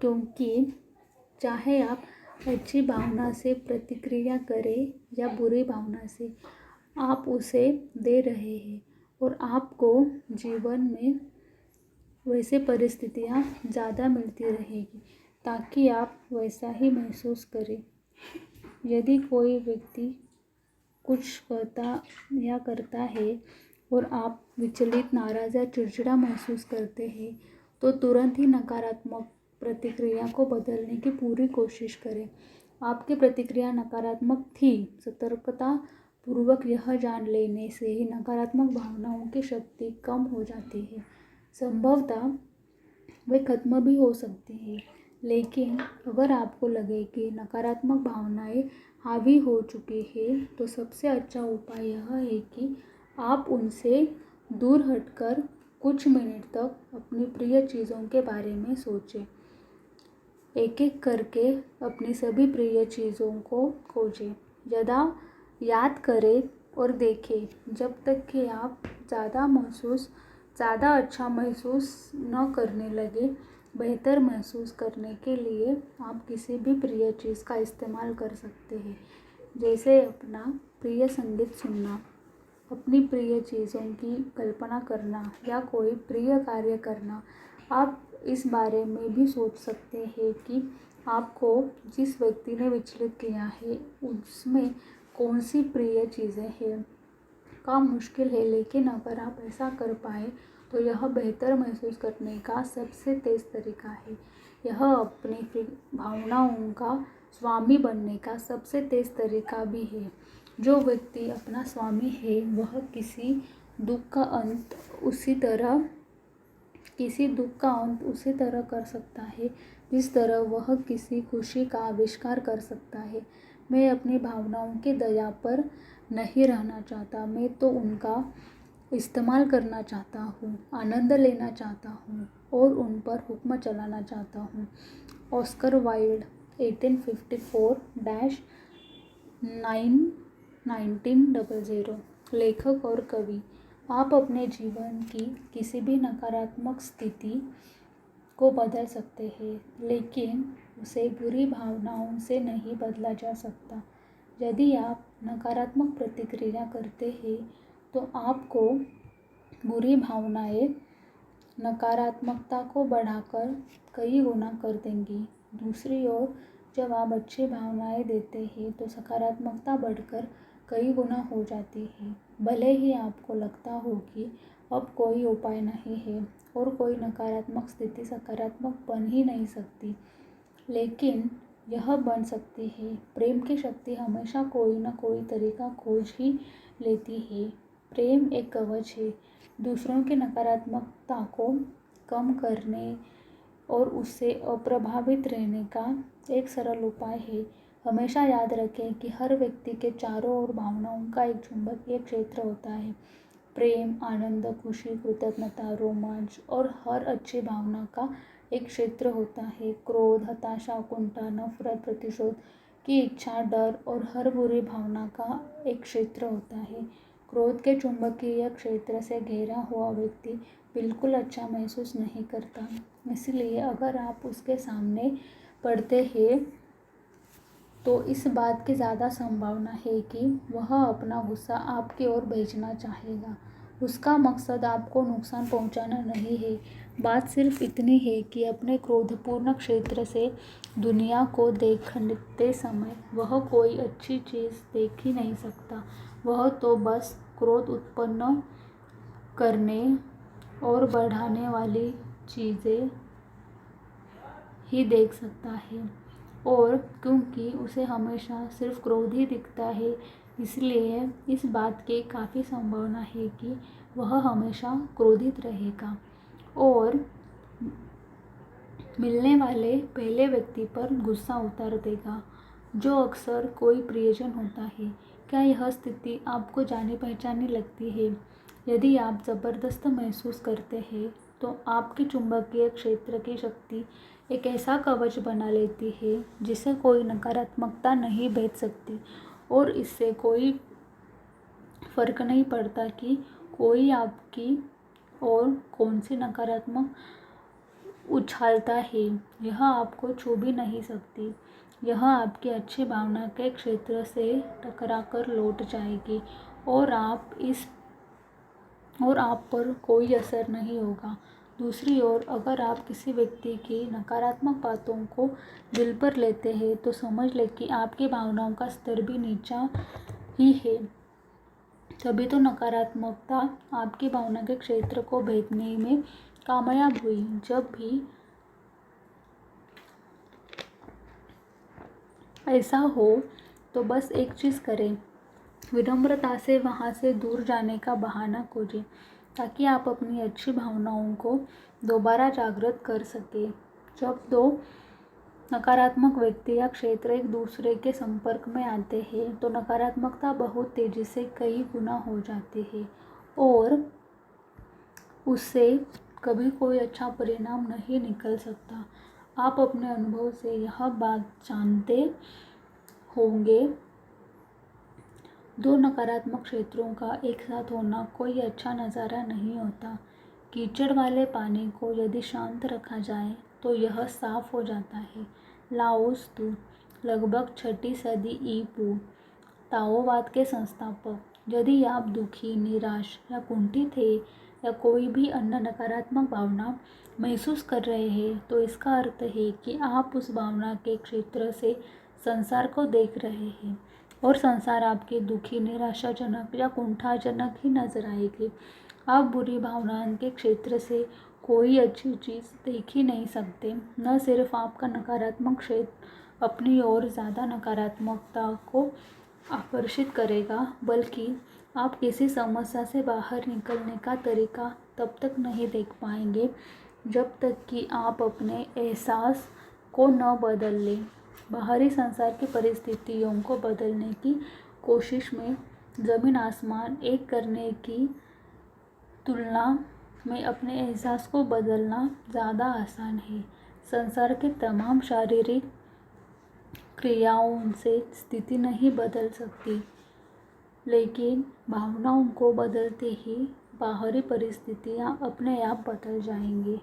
[SPEAKER 1] क्योंकि चाहे आप अच्छी भावना से प्रतिक्रिया करें या बुरी भावना से, आप उसे दे रहे हैं और आपको जीवन में वैसे परिस्थितियाँ ज़्यादा मिलती रहेगी, ताकि आप वैसा ही महसूस करें। यदि कोई व्यक्ति कुछ कहता या करता है और आप विचलित, नाराज़ या चिड़चिड़ा महसूस करते हैं, तो तुरंत ही नकारात्मक प्रतिक्रिया को बदलने की पूरी कोशिश करें। आपकी प्रतिक्रिया नकारात्मक थी, सतर्कता पूर्वक यह जान लेने से ही नकारात्मक भावनाओं की शक्ति कम हो जाती है। संभवतः वे खत्म भी हो सकती है, लेकिन अगर आपको लगे कि नकारात्मक भावनाएं हावी हो चुकी है, तो सबसे अच्छा उपाय यह है कि आप उनसे दूर हटकर कुछ मिनट तक अपनी प्रिय चीज़ों के बारे में सोचें। एक एक करके अपनी सभी प्रिय चीज़ों को खोजें, याद करें और देखें, जब तक कि आप ज़्यादा अच्छा महसूस न करने लगे। बेहतर महसूस करने के लिए आप किसी भी प्रिय चीज़ का इस्तेमाल कर सकते हैं, जैसे अपना प्रिय संगीत सुनना, अपनी प्रिय चीज़ों की कल्पना करना या कोई प्रिय कार्य करना। आप इस बारे में भी सोच सकते हैं कि आपको जिस व्यक्ति ने विचलित किया है उसमें कौन सी प्रिय चीज़ें हैं। काम मुश्किल है, लेकिन अगर आप ऐसा कर पाए तो यह बेहतर महसूस करने का सबसे तेज़ तरीका है। यह अपनी भावनाओं का स्वामी बनने का सबसे तेज़ तरीका भी है। जो व्यक्ति अपना स्वामी है वह किसी दुख का अंत उसी तरह कर सकता है जिस तरह वह किसी खुशी का आविष्कार कर सकता है। मैं अपनी भावनाओं की दया पर नहीं रहना चाहता, मैं तो उनका इस्तेमाल करना चाहता हूँ, आनंद लेना चाहता हूँ और उन पर हुक्म चलाना चाहता हूँ। ऑस्कर वाइल्ड 1854-1900, लेखक और कवि। आप अपने जीवन की किसी भी नकारात्मक स्थिति को बदल सकते हैं, लेकिन उसे बुरी भावनाओं से नहीं बदला जा सकता। यदि आप नकारात्मक प्रतिक्रिया करते हैं तो आपको बुरी भावनाएं नकारात्मकता को बढ़ाकर कई गुना कर देंगी। दूसरी ओर जब आप अच्छी भावनाएं देते हैं तो सकारात्मकता बढ़कर कई गुना हो जाती है। भले ही आपको लगता हो कि अब कोई उपाय नहीं है और कोई नकारात्मक स्थिति सकारात्मक बन ही नहीं सकती, लेकिन यह बन सकती है। प्रेम की शक्ति हमेशा कोई न कोई तरीका खोज ही लेती है। प्रेम एक कवच है, दूसरों की नकारात्मकता को कम करने और उससे अप्रभावित रहने का एक सरल उपाय है। हमेशा याद रखें कि हर व्यक्ति के चारों ओर भावनाओं का एक चुंबकीय क्षेत्र होता है। प्रेम, आनंद, खुशी, कृतज्ञता, रोमांच और हर अच्छी भावना का एक क्षेत्र होता है। क्रोध, हताशा, कुंठा, नफरत, प्रतिशोध की इच्छा, डर और हर बुरी भावना का एक क्षेत्र होता है। क्रोध के चुंबकीय क्षेत्र से घेरा हुआ व्यक्ति बिल्कुल अच्छा महसूस नहीं करता, इसलिए अगर आप उसके सामने पड़ते हैं तो इस बात की ज़्यादा संभावना है कि वह अपना गुस्सा आपकी ओर भेजना चाहेगा। उसका मकसद आपको नुकसान पहुंचाना नहीं है। बात सिर्फ इतनी है कि अपने क्रोधपूर्ण क्षेत्र से दुनिया को देखते समय वह कोई अच्छी चीज़ देख ही नहीं सकता। वह तो बस क्रोध उत्पन्न करने और बढ़ाने वाली चीज़ें ही देख सकता है, और क्योंकि उसे हमेशा सिर्फ क्रोध ही दिखता है, इसलिए इस बात की काफ़ी संभावना है कि वह हमेशा क्रोधित रहेगा और मिलने वाले पहले व्यक्ति पर गुस्सा उतार देगा, जो अक्सर कोई प्रियजन होता है। क्या यह स्थिति आपको जानी पहचानी लगती है? यदि आप ज़बरदस्त महसूस करते हैं तो आपकी चुंबकीय क्षेत्र की शक्ति एक ऐसा कवच बना लेती है जिसे कोई नकारात्मकता नहीं भेद सकती, और इससे कोई फर्क नहीं पड़ता कि कोई आपकी ओर कौन सी नकारात्मक उछालता है, यह आपको छू भी नहीं सकती। यह आपकी अच्छी भावना के क्षेत्र से टकराकर लौट जाएगी और आप पर कोई असर नहीं होगा। दूसरी ओर अगर आप किसी व्यक्ति की नकारात्मक बातों को दिल पर लेते हैं तो समझ लें कि आपकी भावनाओं का स्तर भी नीचा ही है। तभी तो नकारात्मकता आपकी भावना के क्षेत्र को भेदने में कामयाब हुई। जब भी ऐसा हो तो बस एक चीज़ करें, विनम्रता से वहाँ से दूर जाने का बहाना खोजें, ताकि आप अपनी अच्छी भावनाओं को दोबारा जागृत कर सकें। जब दो नकारात्मक व्यक्ति या क्षेत्र एक दूसरे के संपर्क में आते हैं तो नकारात्मकता बहुत तेज़ी से कई गुना हो जाती है और उससे कभी कोई अच्छा परिणाम नहीं निकल सकता। आप अपने अनुभव से यह बात जानते होंगे, दो नकारात्मक क्षेत्रों का एक साथ होना कोई अच्छा नज़ारा नहीं होता। कीचड़ वाले पानी को यदि शांत रखा जाए तो यह साफ हो जाता है। लाओ त्सु, लगभग 6वीं सदी ई.पू. ताओवाद के संस्थापक। यदि आप दुखी, निराश या कुंठित हैं या कोई भी अन्य नकारात्मक भावना महसूस कर रहे हैं तो इसका अर्थ है कि आप उस भावना के क्षेत्र से संसार को देख रहे हैं और संसार आपके दुखी, निराशाजनक या कुंठाजनक ही नजर आएगी। आप बुरी भावनाओं के क्षेत्र से कोई अच्छी चीज़ देख ही नहीं सकते। न सिर्फ आपका नकारात्मक क्षेत्र अपनी ओर ज़्यादा नकारात्मकता को आकर्षित करेगा, बल्कि आप किसी समस्या से बाहर निकलने का तरीका तब तक नहीं देख पाएंगे जब तक कि आप अपने एहसास को न बदल लें। बाहरी संसार की परिस्थितियों को बदलने की कोशिश में ज़मीन आसमान एक करने की तुलना में अपने एहसास को बदलना ज़्यादा आसान है। संसार के तमाम शारीरिक क्रियाओं से स्थिति नहीं बदल सकती, लेकिन भावनाओं को बदलते ही बाहरी परिस्थितियाँ अपने आप बदल जाएंगी।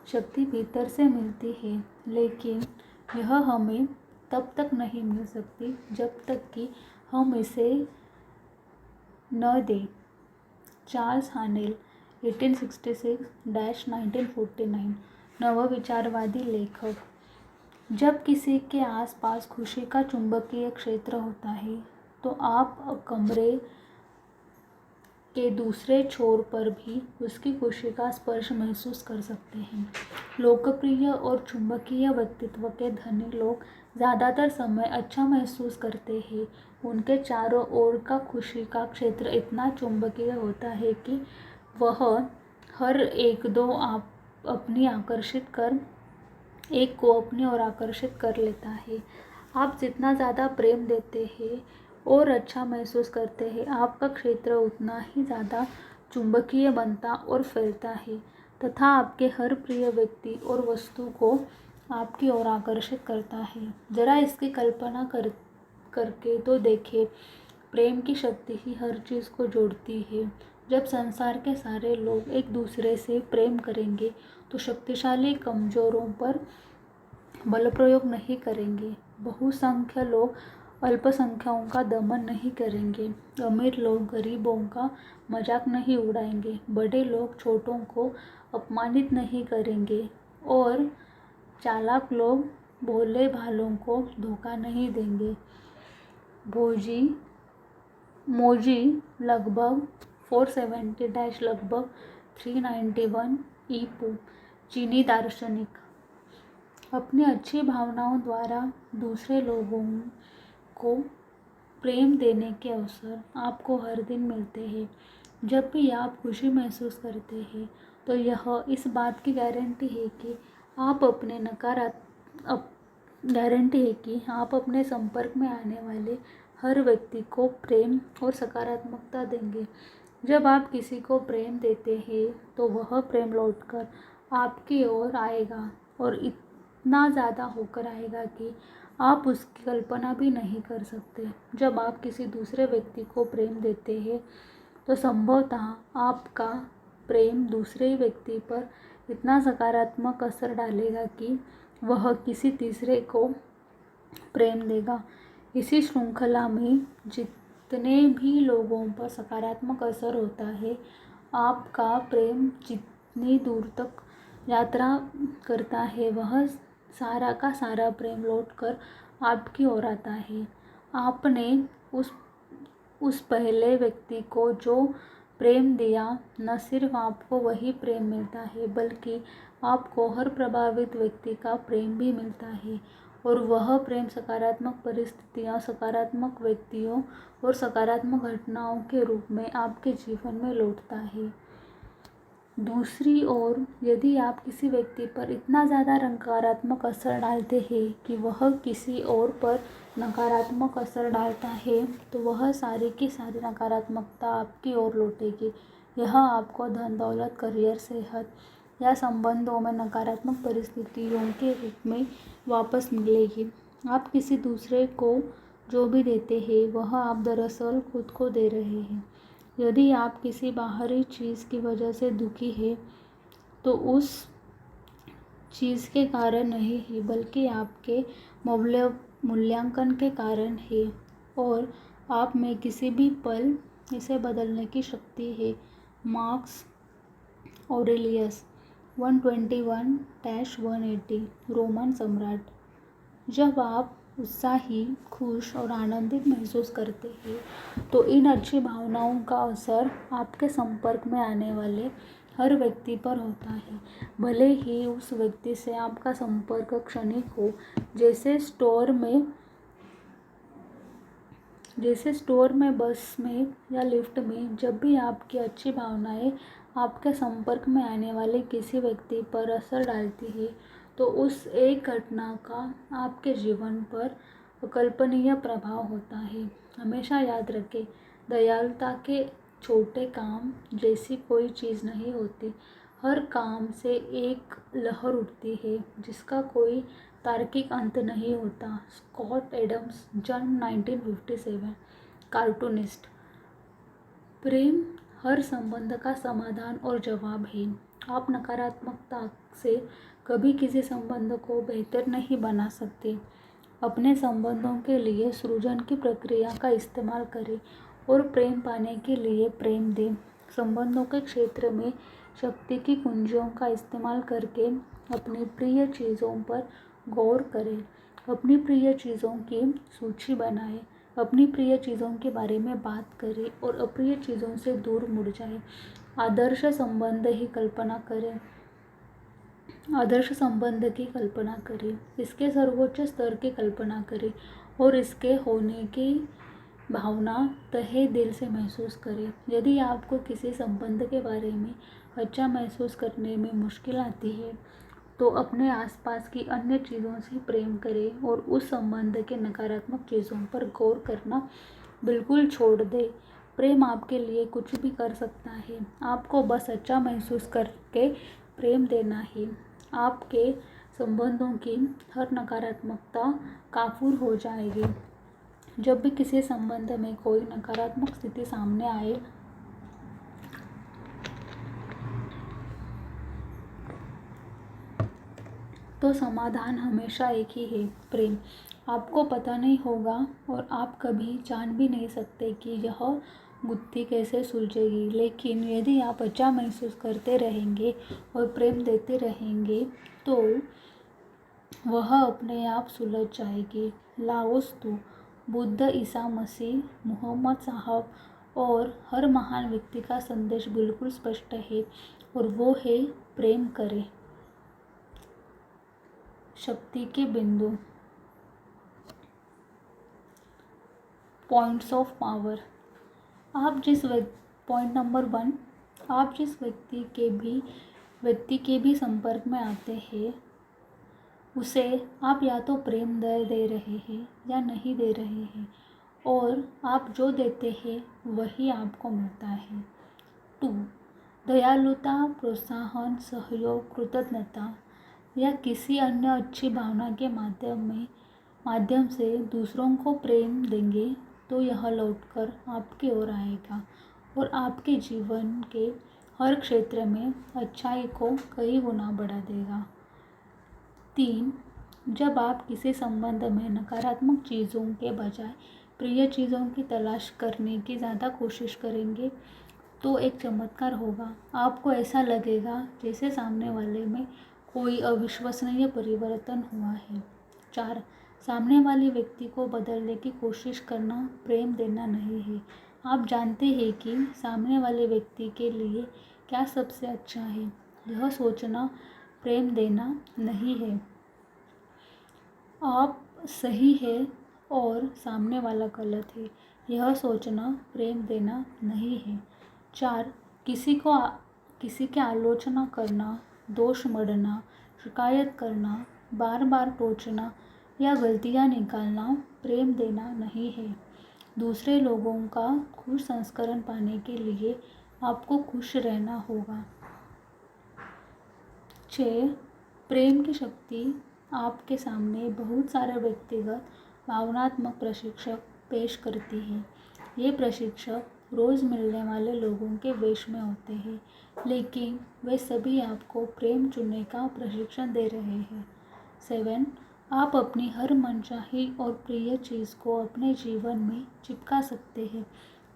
[SPEAKER 1] शक्ति भीतर से मिलती है, लेकिन यह हमें तब तक नहीं मिल सकती जब तक कि हम इसे न दें। चार्ल्स हानेल 1866-1949 नवविचारवादी लेखक। जब किसी के आसपास खुशी का चुंबकीय क्षेत्र होता है तो आप कमरे के दूसरे छोर पर भी उसकी खुशी का स्पर्श महसूस कर सकते हैं। लोकप्रिय और चुंबकीय व्यक्तित्व के धनी लोग ज़्यादातर समय अच्छा महसूस करते हैं। उनके चारों ओर का खुशी का क्षेत्र इतना चुंबकीय होता है कि वह हर एक दो आप अपनी आकर्षित कर एक को अपनी ओर आकर्षित कर लेता है। आप जितना ज़्यादा प्रेम देते हैं और अच्छा महसूस करते हैं, आपका क्षेत्र उतना ही ज़्यादा चुंबकीय बनता और फैलता है तथा आपके हर प्रिय व्यक्ति और वस्तु को आपकी ओर आकर्षित करता है। जरा इसकी कल्पना करके तो देखें, प्रेम की शक्ति ही हर चीज़ को जोड़ती है। जब संसार के सारे लोग एक दूसरे से प्रेम करेंगे तो शक्तिशाली कमजोरों पर बल प्रयोग नहीं करेंगे। बहुसंख्य लोग अल्पसंख्याओं का दमन नहीं करेंगे। अमीर लोग गरीबों का मजाक नहीं उड़ाएंगे। बड़े लोग छोटों को अपमानित नहीं करेंगे और चालाक लोग भोले भालों को धोखा नहीं देंगे। मोजी लगभग 470 लगभग 391 ईपू चीनी दार्शनिक। अपनी अच्छी भावनाओं द्वारा दूसरे लोगों को प्रेम देने के अवसर आपको हर दिन मिलते हैं। जब भी आप खुशी महसूस करते हैं तो यह इस बात की गारंटी है कि आप अपने संपर्क में आने वाले हर व्यक्ति को प्रेम और सकारात्मकता देंगे। जब आप किसी को प्रेम देते हैं तो वह प्रेम लौटकर आपकी ओर आएगा और इतना ज़्यादा होकर आएगा कि आप उसकी कल्पना भी नहीं कर सकते। जब आप किसी दूसरे व्यक्ति को प्रेम देते हैं तो संभवतः आपका प्रेम दूसरे व्यक्ति पर इतना सकारात्मक असर डालेगा कि वह किसी तीसरे को प्रेम देगा। इसी श्रृंखला में जितने भी लोगों पर सकारात्मक असर होता है, आपका प्रेम जितनी दूर तक यात्रा करता है, वह सारा का सारा प्रेम लौटकर आपकी ओर आता है। आपने उस पहले व्यक्ति को जो प्रेम दिया, न सिर्फ आपको वही प्रेम मिलता है बल्कि आपको हर प्रभावित व्यक्ति का प्रेम भी मिलता है और वह प्रेम सकारात्मक परिस्थितियाँ, सकारात्मक व्यक्तियों और सकारात्मक घटनाओं के रूप में आपके जीवन में लौटता है। दूसरी ओर यदि आप किसी व्यक्ति पर इतना ज़्यादा नकारात्मक असर डालते हैं कि वह किसी और पर नकारात्मक असर डालता है तो वह सारी की सारी नकारात्मकता आपकी ओर लौटेगी। यह आपको धन दौलत, करियर, सेहत या संबंधों में नकारात्मक परिस्थितियों के रूप में वापस मिलेगी। आप किसी दूसरे को जो भी देते हैं वह आप दरअसल खुद को दे रहे हैं। यदि आप किसी बाहरी चीज़ की वजह से दुखी है तो उस चीज़ के कारण नहीं है बल्कि आपके मूल्यांकन के कारण है और आप में किसी भी पल इसे बदलने की शक्ति है। मार्कस ऑरेलियस 121-180 रोमन सम्राट। जब आप उत्साही, खुश और आनंदित महसूस करते हैं तो इन अच्छी भावनाओं का असर आपके संपर्क में आने वाले हर व्यक्ति पर होता है, भले ही उस व्यक्ति से आपका संपर्क क्षणिक हो। जैसे स्टोर में, बस में या लिफ्ट में, जब भी आपकी अच्छी भावनाएं आपके संपर्क में आने वाले किसी व्यक्ति पर असर डालती है तो उस एक घटना का आपके जीवन पर अकल्पनीय प्रभाव होता है। हमेशा याद रखें, दयालुता के छोटे काम जैसी कोई चीज़ नहीं होती। हर काम से एक लहर उठती है जिसका कोई तार्किक अंत नहीं होता। स्कॉट एडम्स, जन्म 1957, कार्टूनिस्ट। प्रेम हर संबंध का समाधान और जवाब है। आप नकारात्मकता से कभी किसी संबंध को बेहतर नहीं बना सकते। अपने संबंधों के लिए सृजन की प्रक्रिया का इस्तेमाल करें और प्रेम पाने के लिए प्रेम दें। संबंधों के क्षेत्र में शक्ति की कुंजियों का इस्तेमाल करके अपनी प्रिय चीज़ों पर गौर करें, अपनी प्रिय चीज़ों की सूची बनाएं, अपनी प्रिय चीज़ों के बारे में बात करें और अप्रिय चीज़ों से दूर मुड़ जाएं। आदर्श संबंध की कल्पना करें, इसके सर्वोच्च स्तर की कल्पना करें और इसके होने की भावना तहे दिल से महसूस करें। यदि आपको किसी संबंध के बारे में अच्छा महसूस करने में मुश्किल आती है तो अपने आसपास की अन्य चीज़ों से प्रेम करें और उस संबंध के नकारात्मक चीज़ों पर गौर करना बिल्कुल छोड़ दें। प्रेम आपके लिए कुछ भी कर सकता है, आपको बस अच्छा महसूस करके प्रेम देना है। आपके संबंधों की हर नकारात्मकता काफूर हो जाएगी। जब भी किसी संबंध में कोई नकारात्मक स्थिति सामने आए तो समाधान हमेशा एक ही है, प्रेम। आपको पता नहीं होगा और आप कभी जान भी नहीं सकते कि यह गुत्थी कैसे सुलझेगी, लेकिन यदि आप अच्छा महसूस करते रहेंगे और प्रेम देते रहेंगे तो वह अपने आप सुलझ जाएगी। लाओ त्सु, बुद्ध, ईसा मसीह, मोहम्मद साहब और हर महान व्यक्ति का संदेश बिल्कुल स्पष्ट है और वो है प्रेम करें। शक्ति के बिंदु, points of power. Point number 1, आप जिस व्यक्ति के भी संपर्क में आते हैं उसे आप या तो प्रेम दे रहे हैं या नहीं दे रहे हैं, और आप जो देते हैं वही आपको मिलता है। 2, दयालुता, प्रोत्साहन, सहयोग, कृतज्ञता या किसी अन्य अच्छी भावना के माध्यम से दूसरों को प्रेम देंगे तो यह लौटकर आपकी ओर आएगा और आपके जीवन के हर क्षेत्र में अच्छाई को कई गुना बढ़ा देगा। 3, जब आप किसी संबंध में नकारात्मक चीज़ों के बजाय प्रिय चीज़ों की तलाश करने की ज़्यादा कोशिश करेंगे तो एक चमत्कार होगा। आपको ऐसा लगेगा जैसे सामने वाले में कोई अविश्वसनीय परिवर्तन हुआ है। 4, सामने वाले व्यक्ति को बदलने की कोशिश करना प्रेम देना नहीं है। आप जानते हैं कि सामने वाले व्यक्ति के लिए क्या सबसे अच्छा है। यह सोचना प्रेम देना नहीं है। आप सही है और सामने वाला गलत है, यह सोचना प्रेम देना नहीं है। 4, किसी की आलोचना करना, दोष मढ़ना, शिकायत करना, बार बार टोकना या गलतियाँ निकालना प्रेम देना नहीं है। दूसरे लोगों का खुश संस्करण पाने के लिए आपको खुश रहना होगा। 6, प्रेम की शक्ति आपके सामने बहुत सारे व्यक्तिगत भावनात्मक प्रशिक्षक पेश करती है। ये प्रशिक्षक रोज़ मिलने वाले लोगों के वेश में होते हैं, लेकिन वे सभी आपको प्रेम चुनने का प्रशिक्षण दे रहे हैं। 7, आप अपनी हर मनचाही और प्रिय चीज़ को अपने जीवन में चिपका सकते हैं।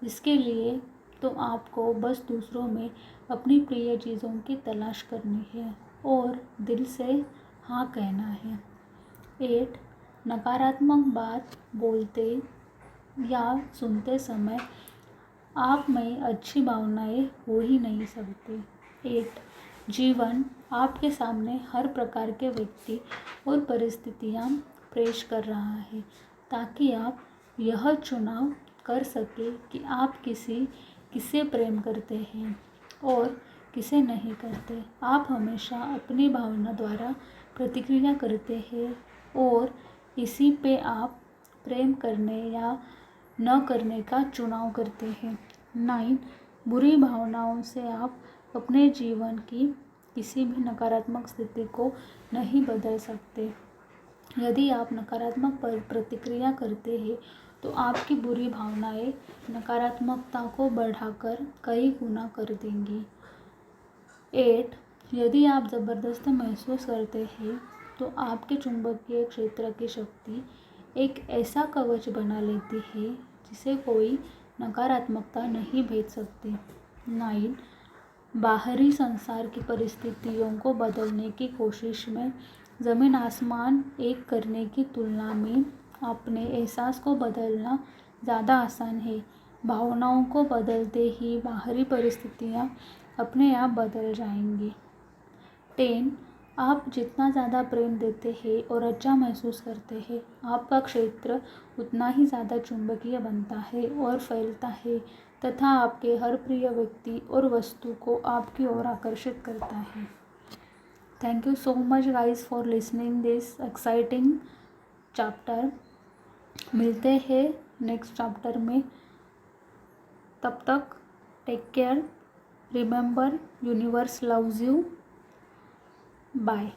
[SPEAKER 1] इसके लिए तो आपको बस दूसरों में अपनी प्रिय चीज़ों की तलाश करनी है और दिल से हाँ कहना है। 8, नकारात्मक बात बोलते या सुनते समय आप में अच्छी भावनाएं हो ही नहीं सकती। 8, जीवन आपके सामने हर प्रकार के व्यक्ति और परिस्थितियां पेश कर रहा है ताकि आप यह चुनाव कर सके कि आप किसे प्रेम करते हैं और किसे नहीं करते। आप हमेशा अपनी भावना द्वारा प्रतिक्रिया करते हैं और इसी पे आप प्रेम करने या न करने का चुनाव करते हैं। 9, बुरी भावनाओं से आप अपने जीवन की किसी भी नकारात्मक स्थिति को नहीं बदल सकते। यदि आप नकारात्मक प्रतिक्रिया करते हैं तो आपकी बुरी भावनाएं नकारात्मकता को बढ़ाकर कई गुना कर देंगी। 8, यदि आप ज़बरदस्त महसूस करते हैं तो आपके चुंबकीय क्षेत्र की शक्ति एक ऐसा कवच बना लेती है जिसे कोई नकारात्मकता नहीं भेद सकती। 9, बाहरी संसार की परिस्थितियों को बदलने की कोशिश में ज़मीन आसमान एक करने की तुलना में अपने एहसास को बदलना ज़्यादा आसान है। भावनाओं को बदलते ही बाहरी परिस्थितियाँ अपने आप बदल जाएंगी। 10 आप जितना ज़्यादा प्रेम देते हैं और अच्छा महसूस करते हैं, आपका क्षेत्र उतना ही ज़्यादा चुंबकीय बनता है और फैलता है तथा आपके हर प्रिय व्यक्ति और वस्तु को आपकी ओर आकर्षित करता है। Thank you so much guys for listening this exciting chapter. मिलते हैं नेक्स्ट चैप्टर में। तब तक take care, remember universe loves you. Bye.